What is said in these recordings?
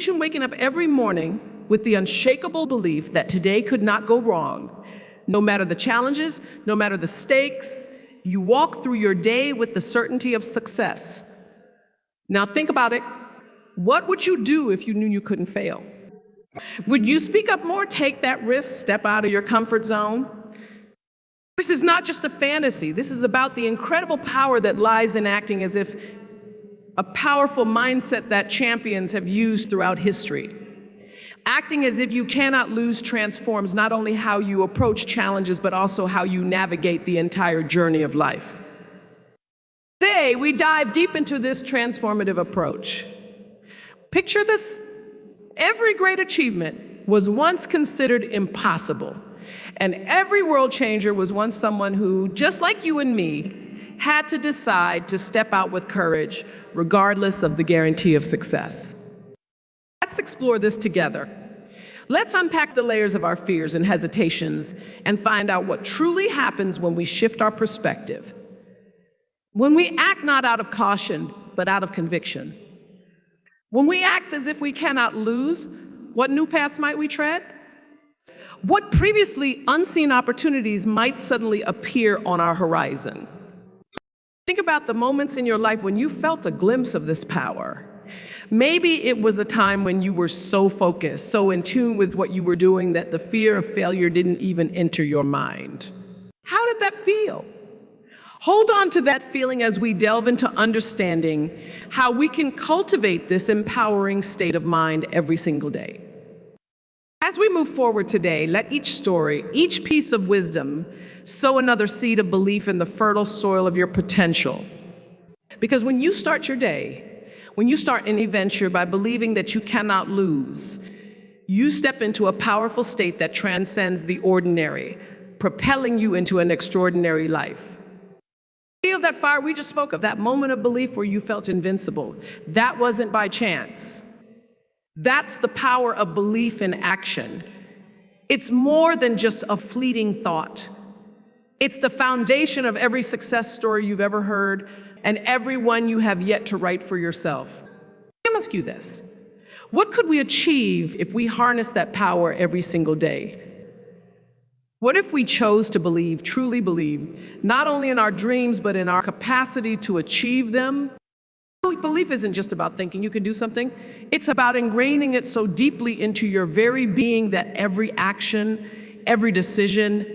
Imagine waking up every morning with the unshakable belief that today could not go wrong. No matter the challenges, no matter the stakes, you walk through your day with the certainty of success. Now think about it. What would you do if you knew you couldn't fail? Would you speak up more, take that risk, step out of your comfort zone? This is not just a fantasy. This is about the incredible power that lies in acting as if a powerful mindset that champions have used throughout history. Acting as if you cannot lose transforms not only how you approach challenges, but also how you navigate the entire journey of life. Today, we dive deep into this transformative approach. Picture this. Every great achievement was once considered impossible, and every world changer was once someone who, just like you and me, had to decide to step out with courage, regardless of the guarantee of success. Let's explore this together. Let's unpack the layers of our fears and hesitations and find out what truly happens when we shift our perspective. When we act not out of caution, but out of conviction. When we act as if we cannot lose, what new paths might we tread? What previously unseen opportunities might suddenly appear on our horizon? Think about the moments in your life when you felt a glimpse of this power. Maybe it was a time when you were so focused, so in tune with what you were doing that the fear of failure didn't even enter your mind. How did that feel? Hold on to that feeling as we delve into understanding how we can cultivate this empowering state of mind every single day. As we move forward today, let each story, each piece of wisdom, sow another seed of belief in the fertile soil of your potential. Because when you start your day, when you start any venture by believing that you cannot lose, you step into a powerful state that transcends the ordinary, propelling you into an extraordinary life. Feel that fire we just spoke of, that moment of belief where you felt invincible. That wasn't by chance. That's the power of belief in action. It's more than just a fleeting thought. It's the foundation of every success story you've ever heard and every one you have yet to write for yourself. Let me ask you this. What could we achieve if we harness that power every single day? What if we chose to believe, truly believe, not only in our dreams, but in our capacity to achieve them? Belief isn't just about thinking you can do something. It's about ingraining it so deeply into your very being that every action, every decision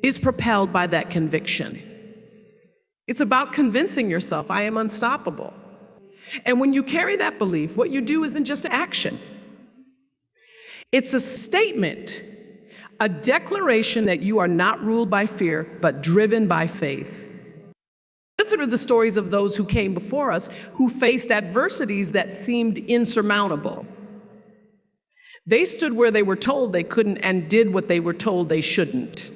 is propelled by that conviction. It's about convincing yourself, I am unstoppable. And when you carry that belief, what you do isn't just action. It's a statement, a declaration that you are not ruled by fear, but driven by faith. Consider the stories of those who came before us who faced adversities that seemed insurmountable. They stood where they were told they couldn't and did what they were told they shouldn't.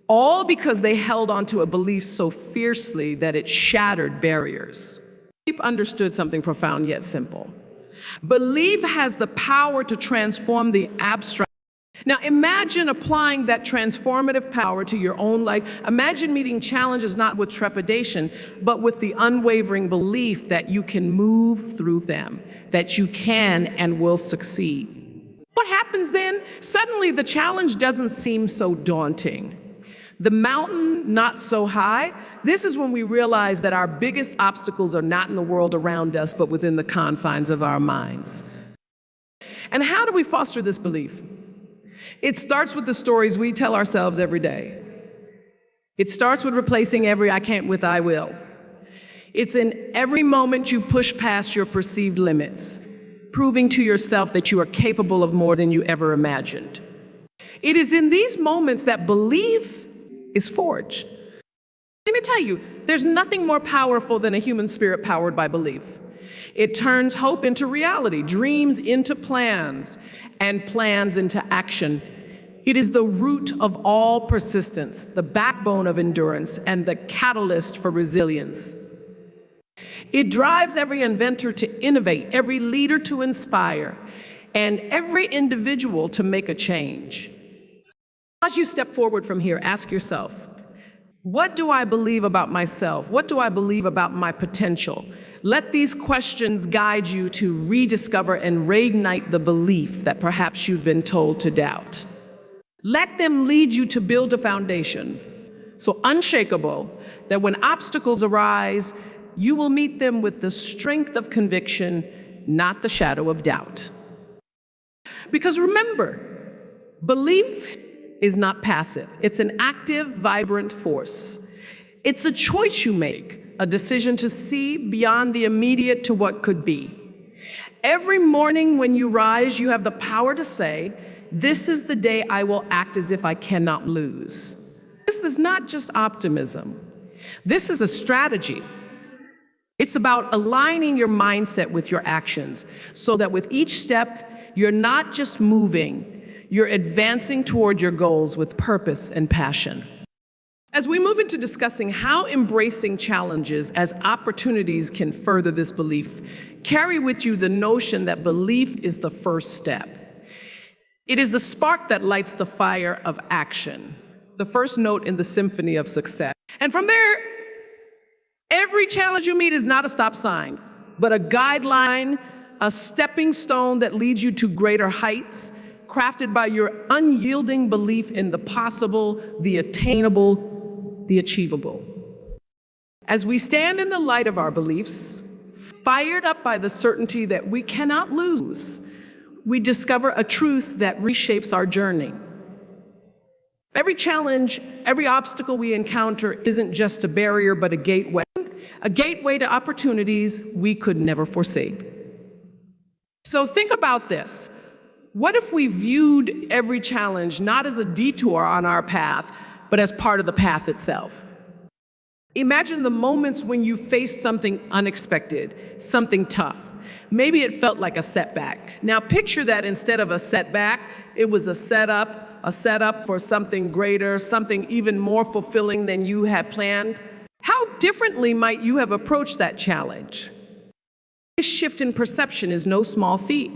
All because they held onto a belief so fiercely that it shattered barriers. Deep understood something profound yet simple. Belief has the power to transform the abstract. Now imagine applying that transformative power to your own life. Imagine meeting challenges not with trepidation, but with the unwavering belief that you can move through them, that you can and will succeed. What happens then? Suddenly the challenge doesn't seem so daunting. The mountain not so high. This is when we realize that our biggest obstacles are not in the world around us, but within the confines of our minds. And how do we foster this belief? It starts with the stories we tell ourselves every day. It starts with replacing every I can't with I will. It's in every moment you push past your perceived limits, proving to yourself that you are capable of more than you ever imagined. It is in these moments that belief is forged. Let me tell you, there's nothing more powerful than a human spirit powered by belief. It turns hope into reality, dreams into plans, and plans into action. It is the root of all persistence, the backbone of endurance, and the catalyst for resilience. It drives every inventor to innovate, every leader to inspire, and every individual to make a change. As you step forward from here, ask yourself, what do I believe about myself? What do I believe about my potential? Let these questions guide you to rediscover and reignite the belief that perhaps you've been told to doubt. Let them lead you to build a foundation so unshakable that when obstacles arise, you will meet them with the strength of conviction, not the shadow of doubt. Because remember, belief is not passive. It's an active, vibrant force. It's a choice you make, a decision to see beyond the immediate to what could be. Every morning when you rise, you have the power to say, "This is the day I will act as if I cannot lose." This is not just optimism. This is a strategy. It's about aligning your mindset with your actions so that with each step, you're not just moving, you're advancing toward your goals with purpose and passion. As we move into discussing how embracing challenges as opportunities can further this belief, carry with you the notion that belief is the first step. It is the spark that lights the fire of action, the first note in the symphony of success. And from there, every challenge you meet is not a stop sign, but a guideline, a stepping stone that leads you to greater heights, crafted by your unyielding belief in the possible, the attainable, the achievable. As we stand in the light of our beliefs, fired up by the certainty that we cannot lose, we discover a truth that reshapes our journey. Every challenge, every obstacle we encounter isn't just a barrier, but a gateway to opportunities we could never foresee. So think about this. What if we viewed every challenge not as a detour on our path, but as part of the path itself? Imagine the moments when you faced something unexpected, something tough. Maybe it felt like a setback. Now picture that instead of a setback, it was a setup for something greater, something even more fulfilling than you had planned. How differently might you have approached that challenge? This shift in perception is no small feat.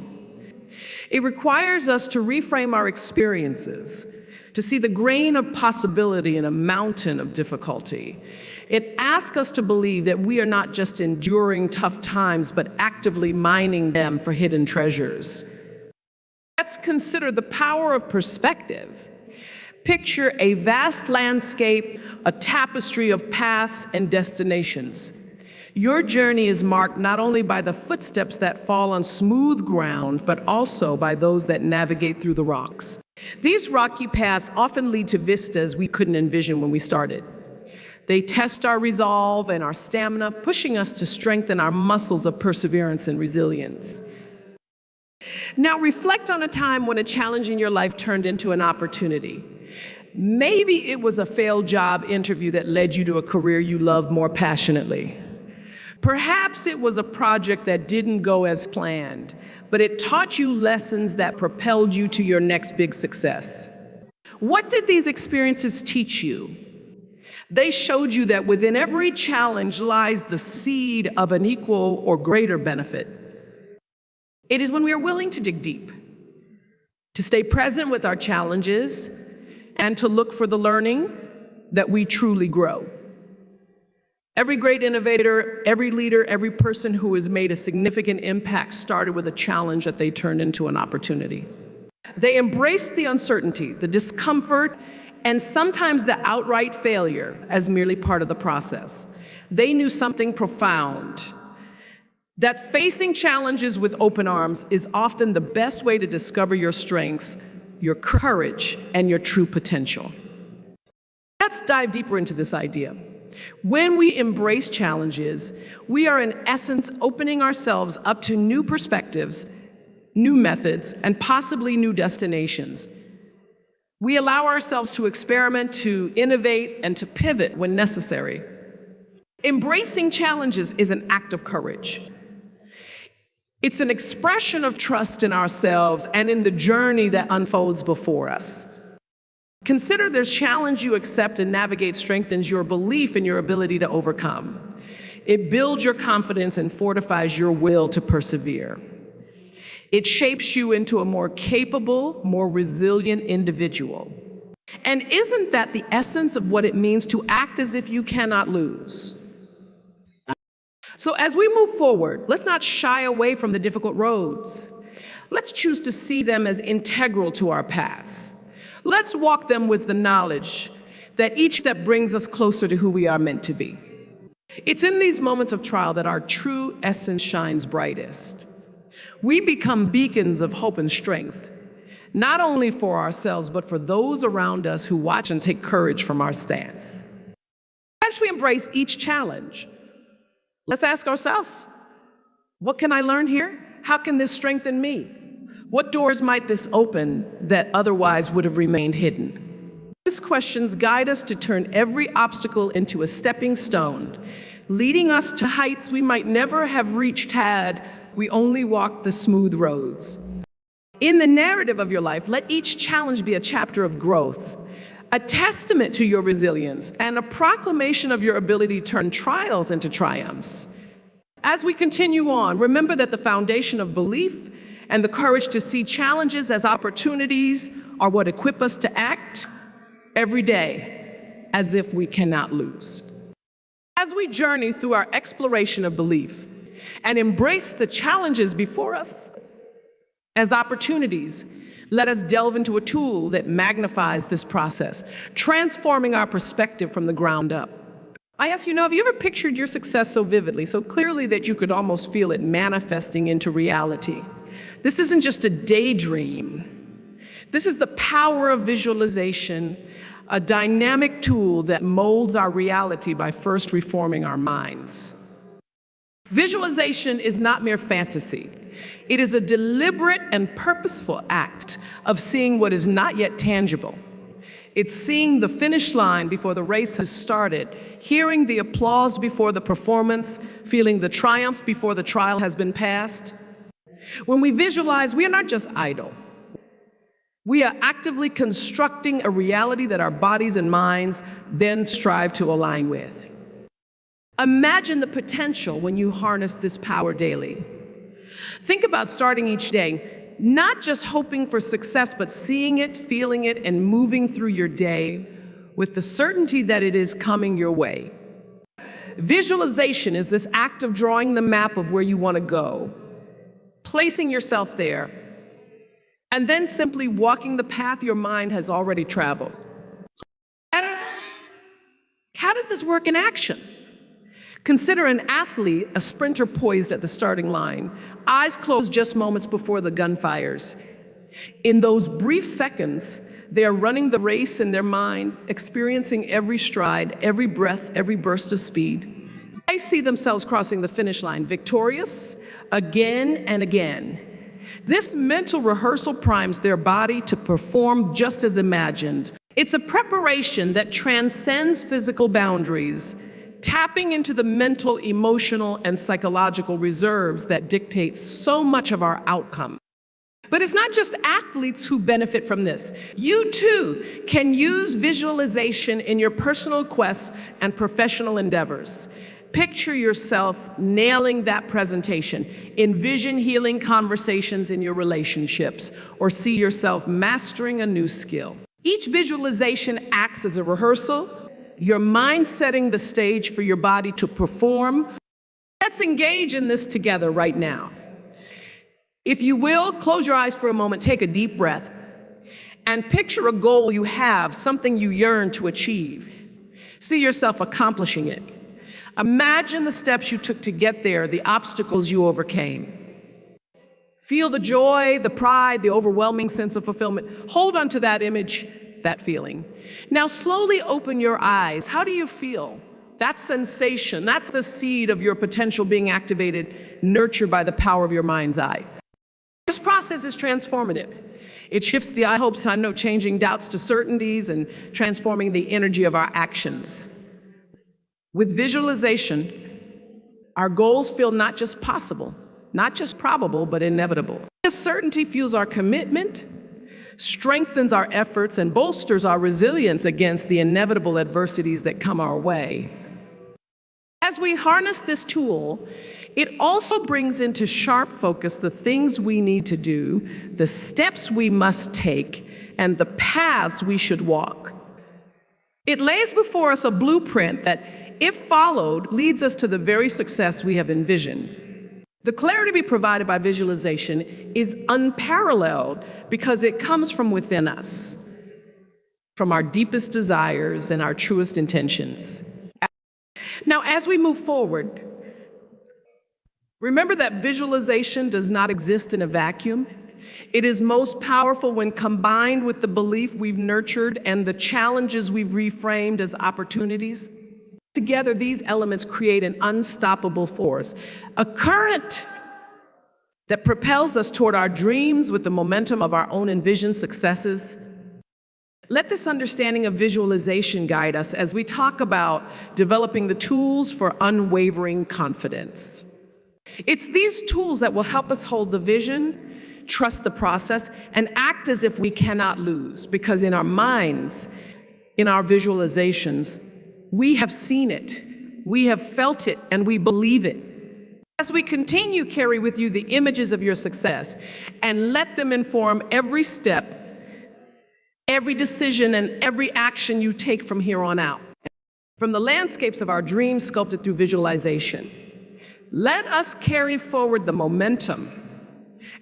It requires us to reframe our experiences, to see the grain of possibility in a mountain of difficulty. It asks us to believe that we are not just enduring tough times, but actively mining them for hidden treasures. Let's consider the power of perspective. Picture a vast landscape, a tapestry of paths and destinations. Your journey is marked not only by the footsteps that fall on smooth ground, but also by those that navigate through the rocks. These rocky paths often lead to vistas we couldn't envision when we started. They test our resolve and our stamina, pushing us to strengthen our muscles of perseverance and resilience. Now reflect on a time when a challenge in your life turned into an opportunity. Maybe it was a failed job interview that led you to a career you loved more passionately. Perhaps it was a project that didn't go as planned, but it taught you lessons that propelled you to your next big success. What did these experiences teach you? They showed you that within every challenge lies the seed of an equal or greater benefit. It is when we are willing to dig deep, to stay present with our challenges, and to look for the learning that we truly grow. Every great innovator, every leader, every person who has made a significant impact started with a challenge that they turned into an opportunity. They embraced the uncertainty, the discomfort, and sometimes the outright failure as merely part of the process. They knew something profound, that facing challenges with open arms is often the best way to discover your strengths, your courage, and your true potential. Let's dive deeper into this idea. When we embrace challenges, we are in essence opening ourselves up to new perspectives, new methods, and possibly new destinations. We allow ourselves to experiment, to innovate, and to pivot when necessary. Embracing challenges is an act of courage. It's an expression of trust in ourselves and in the journey that unfolds before us. Consider this challenge you accept and navigate strengthens your belief in your ability to overcome. It builds your confidence and fortifies your will to persevere. It shapes you into a more capable, more resilient individual. And isn't that the essence of what it means to act as if you cannot lose? So as we move forward, let's not shy away from the difficult roads. Let's choose to see them as integral to our paths. Let's walk them with the knowledge that each step brings us closer to who we are meant to be. It's in these moments of trial that our true essence shines brightest. We become beacons of hope and strength, not only for ourselves, but for those around us who watch and take courage from our stance. As we embrace each challenge, let's ask ourselves, what can I learn here? How can this strengthen me? What doors might this open that otherwise would have remained hidden? These questions guide us to turn every obstacle into a stepping stone, leading us to heights we might never have reached had we only walked the smooth roads. In the narrative of your life, let each challenge be a chapter of growth, a testament to your resilience, and a proclamation of your ability to turn trials into triumphs. As we continue on, remember that the foundation of belief and the courage to see challenges as opportunities are what equip us to act every day as if we cannot lose. As we journey through our exploration of belief and embrace the challenges before us as opportunities, let us delve into a tool that magnifies this process, transforming our perspective from the ground up. I ask you, have you ever pictured your success so vividly, so clearly that you could almost feel it manifesting into reality? This isn't just a daydream. This is the power of visualization, a dynamic tool that molds our reality by first reforming our minds. Visualization is not mere fantasy. It is a deliberate and purposeful act of seeing what is not yet tangible. It's seeing the finish line before the race has started, hearing the applause before the performance, feeling the triumph before the trial has been passed. When we visualize, we are not just idle. We are actively constructing a reality that our bodies and minds then strive to align with. Imagine the potential when you harness this power daily. Think about starting each day, not just hoping for success, but seeing it, feeling it, and moving through your day with the certainty that it is coming your way. Visualization is this act of drawing the map of where you want to go, placing yourself there, and then simply walking the path your mind has already traveled. How does this work in action? Consider an athlete, a sprinter poised at the starting line, eyes closed just moments before the gun fires. In those brief seconds, they are running the race in their mind, experiencing every stride, every breath, every burst of speed. They see themselves crossing the finish line, victorious, again and again. This mental rehearsal primes their body to perform just as imagined. It's a preparation that transcends physical boundaries, tapping into the mental, emotional, and psychological reserves that dictate so much of our outcome. But it's not just athletes who benefit from this. You too can use visualization in your personal quests and professional endeavors. Picture yourself nailing that presentation. Envision healing conversations in your relationships, or see yourself mastering a new skill. Each visualization acts as a rehearsal, your mind setting the stage for your body to perform. Let's engage in this together right now. If you will, close your eyes for a moment, take a deep breath, and picture a goal you have, something you yearn to achieve. See yourself accomplishing it. Imagine the steps you took to get there, the obstacles you overcame. Feel the joy, the pride, the overwhelming sense of fulfillment. Hold on to that image, that feeling. Now slowly open your eyes. How do you feel? That sensation, that's the seed of your potential being activated, nurtured by the power of your mind's eye. This process is transformative. It shifts the I hopes, I know, changing doubts to certainties and transforming the energy of our actions. With visualization, our goals feel not just possible, not just probable, but inevitable. This certainty fuels our commitment, strengthens our efforts, and bolsters our resilience against the inevitable adversities that come our way. As we harness this tool, it also brings into sharp focus the things we need to do, the steps we must take, and the paths we should walk. It lays before us a blueprint that, if followed, leads us to the very success we have envisioned. The clarity provided by visualization is unparalleled because it comes from within us, from our deepest desires and our truest intentions. Now, as we move forward, remember that visualization does not exist in a vacuum. It is most powerful when combined with the belief we've nurtured and the challenges we've reframed as opportunities. Together, these elements create an unstoppable force, a current that propels us toward our dreams with the momentum of our own envisioned successes. Let this understanding of visualization guide us as we talk about developing the tools for unwavering confidence. It's these tools that will help us hold the vision, trust the process, and act as if we cannot lose, because in our minds, in our visualizations, we have seen it, we have felt it, and we believe it. As we continue, carry with you the images of your success and let them inform every step, every decision, and every action you take from here on out. From the landscapes of our dreams sculpted through visualization, let us carry forward the momentum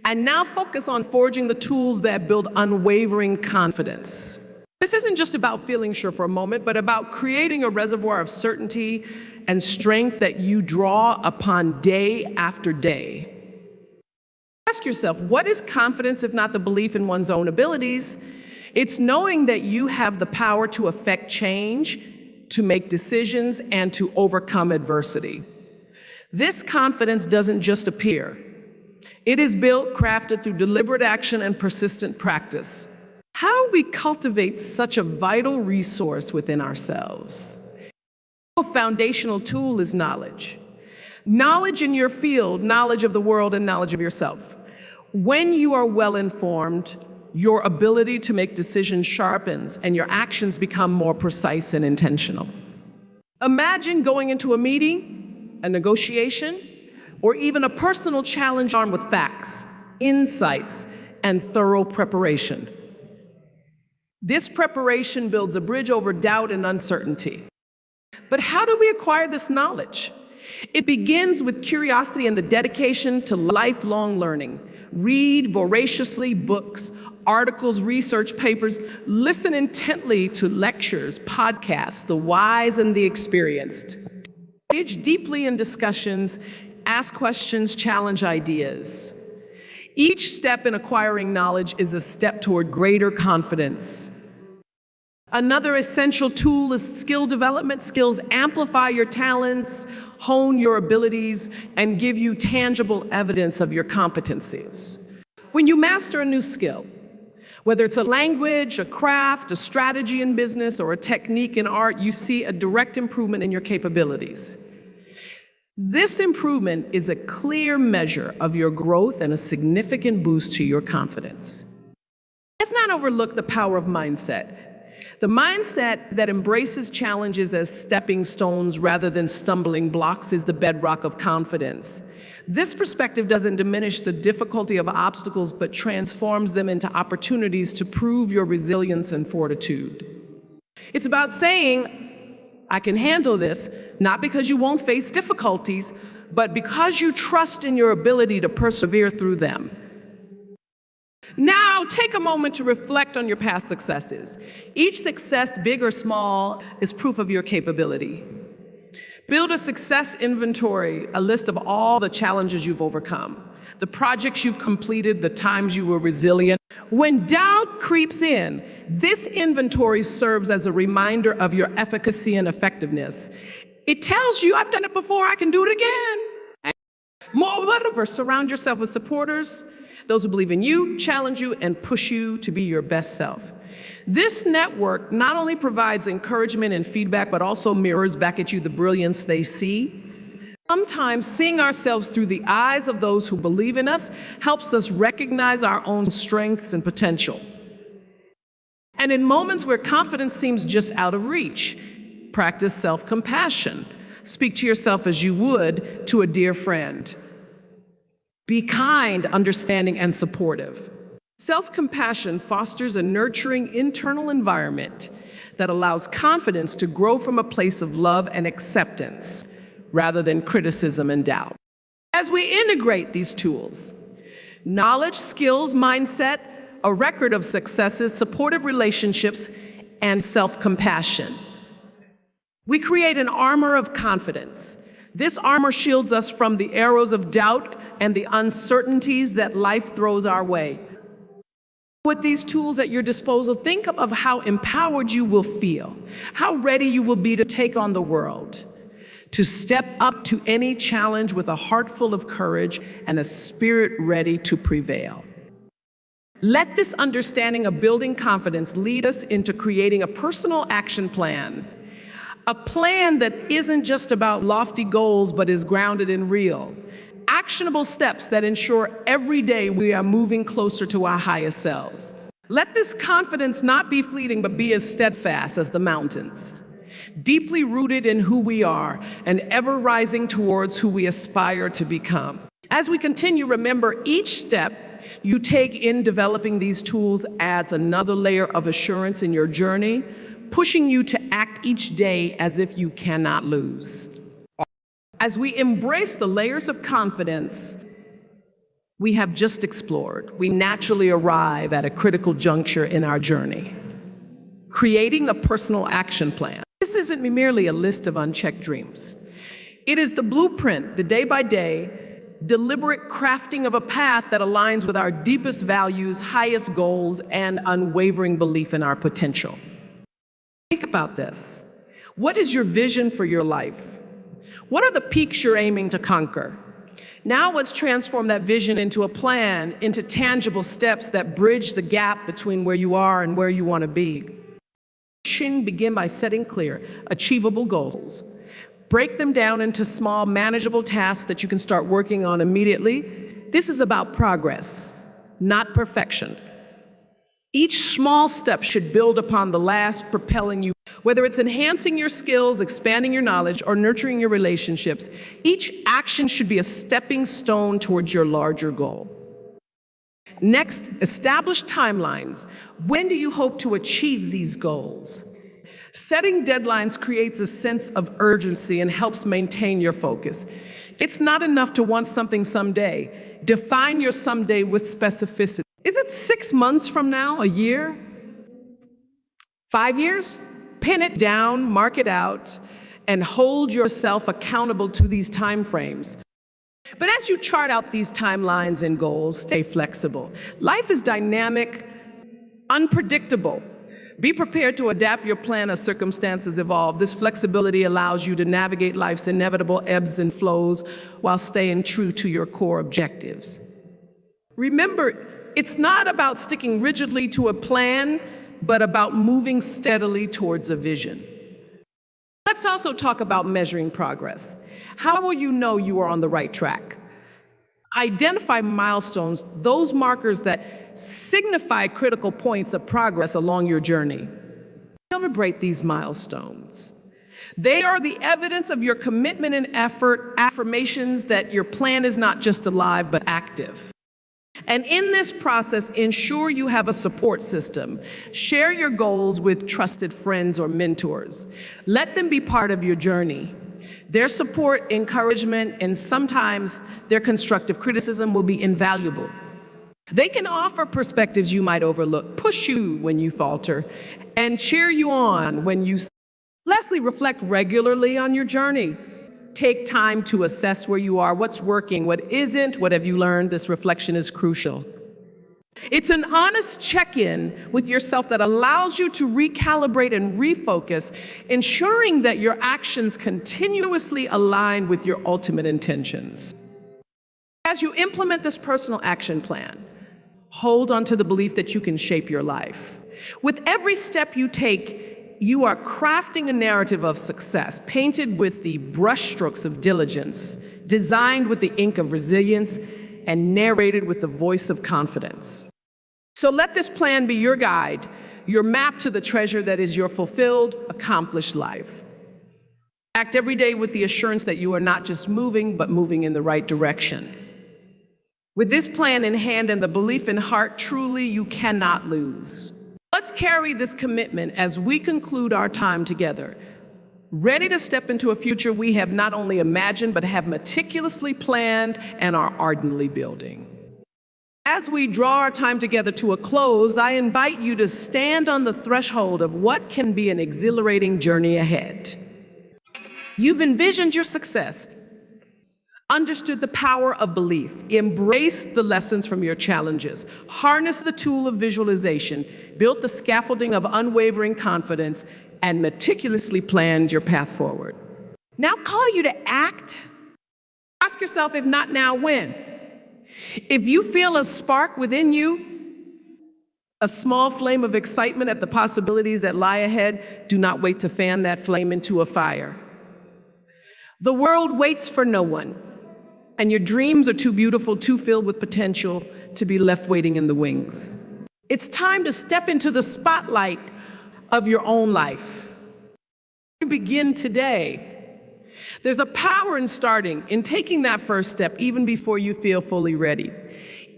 and now focus on forging the tools that build unwavering confidence. This isn't just about feeling sure for a moment, but about creating a reservoir of certainty and strength that you draw upon day after day. Ask yourself, what is confidence if not the belief in one's own abilities? It's knowing that you have the power to affect change, to make decisions, and to overcome adversity. This confidence doesn't just appear. It is built, crafted through deliberate action and persistent practice. How do we cultivate such a vital resource within ourselves? A foundational tool is knowledge. Knowledge in your field, knowledge of the world, and knowledge of yourself. When you are well informed, your ability to make decisions sharpens and your actions become more precise and intentional. Imagine going into a meeting, a negotiation, or even a personal challenge armed with facts, insights, and thorough preparation. This preparation builds a bridge over doubt and uncertainty. But how do we acquire this knowledge? It begins with curiosity and the dedication to lifelong learning. Read voraciously books, articles, research papers. Listen intently to lectures, podcasts, the wise and the experienced. Engage deeply in discussions, ask questions, challenge ideas. Each step in acquiring knowledge is a step toward greater confidence. Another essential tool is skill development. Skills amplify your talents, hone your abilities, and give you tangible evidence of your competencies. When you master a new skill, whether it's a language, a craft, a strategy in business, or a technique in art, you see a direct improvement in your capabilities. This improvement is a clear measure of your growth and a significant boost to your confidence. Let's not overlook the power of mindset. The mindset that embraces challenges as stepping stones rather than stumbling blocks is the bedrock of confidence. This perspective doesn't diminish the difficulty of obstacles, but transforms them into opportunities to prove your resilience and fortitude. It's about saying, I can handle this, not because you won't face difficulties, but because you trust in your ability to persevere through them. Now, take a moment to reflect on your past successes. Each success, big or small, is proof of your capability. Build a success inventory, a list of all the challenges you've overcome, the projects you've completed, the times you were resilient. When doubt creeps in, this inventory serves as a reminder of your efficacy and effectiveness. It tells you, I've done it before, I can do it again. Moreover, surround yourself with supporters, those who believe in you, challenge you, and push you to be your best self. This network not only provides encouragement and feedback, but also mirrors back at you the brilliance they see. Sometimes seeing ourselves through the eyes of those who believe in us helps us recognize our own strengths and potential. And in moments where confidence seems just out of reach, practice self-compassion. Speak to yourself as you would to a dear friend. Be kind, understanding, and supportive. Self-compassion fosters a nurturing internal environment that allows confidence to grow from a place of love and acceptance rather than criticism and doubt. As we integrate these tools, knowledge, skills, mindset, a record of successes, supportive relationships, and self-compassion, we create an armor of confidence. This armor shields us from the arrows of doubt and the uncertainties that life throws our way. With these tools at your disposal, think of how empowered you will feel, how ready you will be to take on the world, to step up to any challenge with a heart full of courage and a spirit ready to prevail. Let this understanding of building confidence lead us into creating a personal action plan. A plan that isn't just about lofty goals, but is grounded in real, actionable steps that ensure every day we are moving closer to our highest selves. Let this confidence not be fleeting, but be as steadfast as the mountains, deeply rooted in who we are and ever rising towards who we aspire to become. As we continue, remember each step you take in developing these tools adds another layer of assurance in your journey, pushing you to act each day as if you cannot lose. As we embrace the layers of confidence we have just explored, we naturally arrive at a critical juncture in our journey, creating a personal action plan. This isn't merely a list of unchecked dreams. It is the blueprint, the day-by-day, deliberate crafting of a path that aligns with our deepest values, highest goals, and unwavering belief in our potential. Think about this. What is your vision for your life? What are the peaks you're aiming to conquer? Now let's transform that vision into a plan, into tangible steps that bridge the gap between where you are and where you want to be. Begin by setting clear, achievable goals. Break them down into small, manageable tasks that you can start working on immediately. This is about progress, not perfection. Each small step should build upon the last, propelling you. Whether it's enhancing your skills, expanding your knowledge, or nurturing your relationships, each action should be a stepping stone towards your larger goal. Next, establish timelines. When do you hope to achieve these goals? Setting deadlines creates a sense of urgency and helps maintain your focus. It's not enough to want something someday. Define your someday with specificity. Is it 6 months from now, a year, 5 years? Pin it down, mark it out, and hold yourself accountable to these time frames. But as you chart out these timelines and goals, stay flexible. Life is dynamic, unpredictable. Be prepared to adapt your plan as circumstances evolve. This flexibility allows you to navigate life's inevitable ebbs and flows while staying true to your core objectives. Remember, it's not about sticking rigidly to a plan, but about moving steadily towards a vision. Let's also talk about measuring progress. How will you know you are on the right track? Identify milestones, those markers that signify critical points of progress along your journey. Celebrate these milestones. They are the evidence of your commitment and effort, affirmations that your plan is not just alive, but active. And in this process, ensure you have a support system. Share your goals with trusted friends or mentors. Let them be part of your journey. Their support, encouragement, and sometimes their constructive criticism will be invaluable. They can offer perspectives you might overlook, push you when you falter, and cheer you on when you... Lastly, reflect regularly on your journey. Take time to assess where you are, what's working, what isn't, what have you learned. This reflection is crucial. It's an honest check-in with yourself that allows you to recalibrate and refocus, ensuring that your actions continuously align with your ultimate intentions. As you implement this personal action plan, hold on to the belief that you can shape your life. With every step you take, you are crafting a narrative of success, painted with the brushstrokes of diligence, designed with the ink of resilience, and narrated with the voice of confidence. So let this plan be your guide, your map to the treasure that is your fulfilled, accomplished life. Act every day with the assurance that you are not just moving, but moving in the right direction. With this plan in hand and the belief in heart, truly you cannot lose. Let's carry this commitment as we conclude our time together, ready to step into a future we have not only imagined, but have meticulously planned and are ardently building. As we draw our time together to a close, I invite you to stand on the threshold of what can be an exhilarating journey ahead. You've envisioned your success, understood the power of belief, embraced the lessons from your challenges, harnessed the tool of visualization, built the scaffolding of unwavering confidence, and meticulously planned your path forward. Now call you to act. Ask yourself, if not now, when? If you feel a spark within you, a small flame of excitement at the possibilities that lie ahead, do not wait to fan that flame into a fire. The world waits for no one, and your dreams are too beautiful, too filled with potential to be left waiting in the wings. It's time to step into the spotlight of your own life. You begin today. There's a power in starting, in taking that first step, even before you feel fully ready.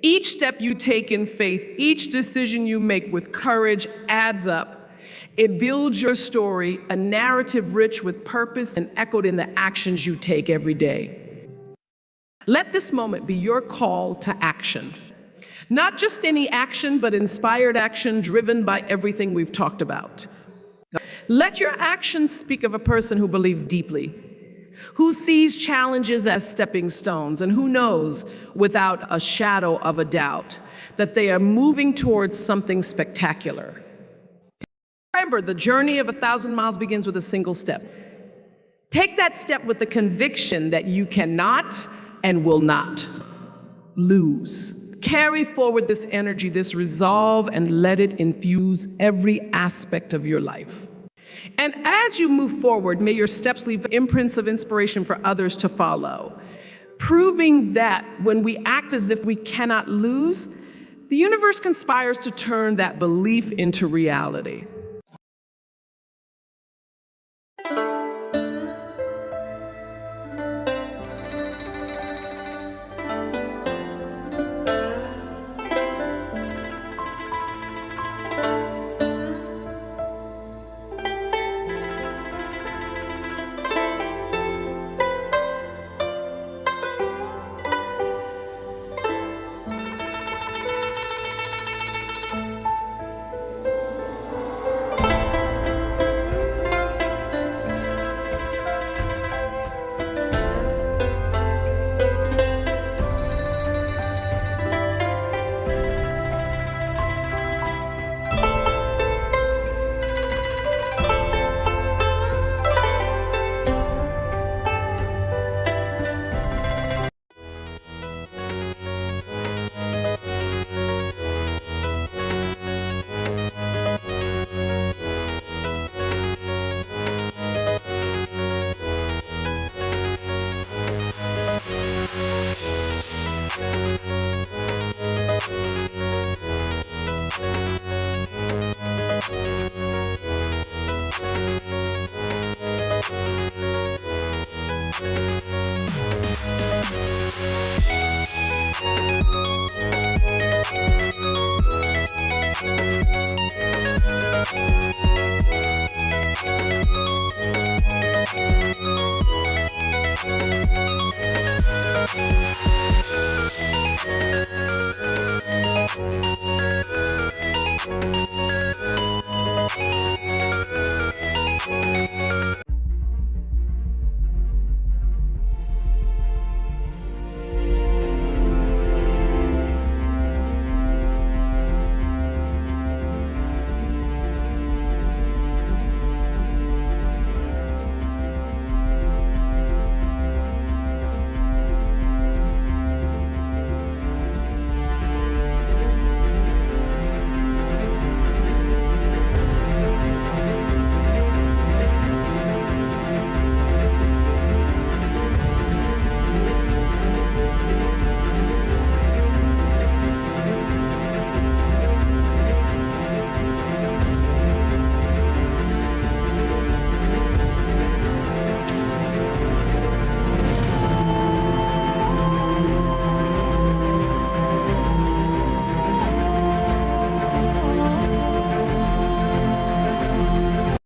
Each step you take in faith, each decision you make with courage adds up. It builds your story, a narrative rich with purpose and echoed in the actions you take every day. Let this moment be your call to action. Not just any action, but inspired action driven by everything we've talked about. Let your actions speak of a person who believes deeply, who sees challenges as stepping stones, and who knows, without a shadow of a doubt, that they are moving towards something spectacular. Remember, the journey of 1,000 miles begins with a single step. Take that step with the conviction that you cannot and will not lose. Carry forward this energy, this resolve, and let it infuse every aspect of your life. And as you move forward, may your steps leave imprints of inspiration for others to follow, proving that when we act as if we cannot lose, the universe conspires to turn that belief into reality.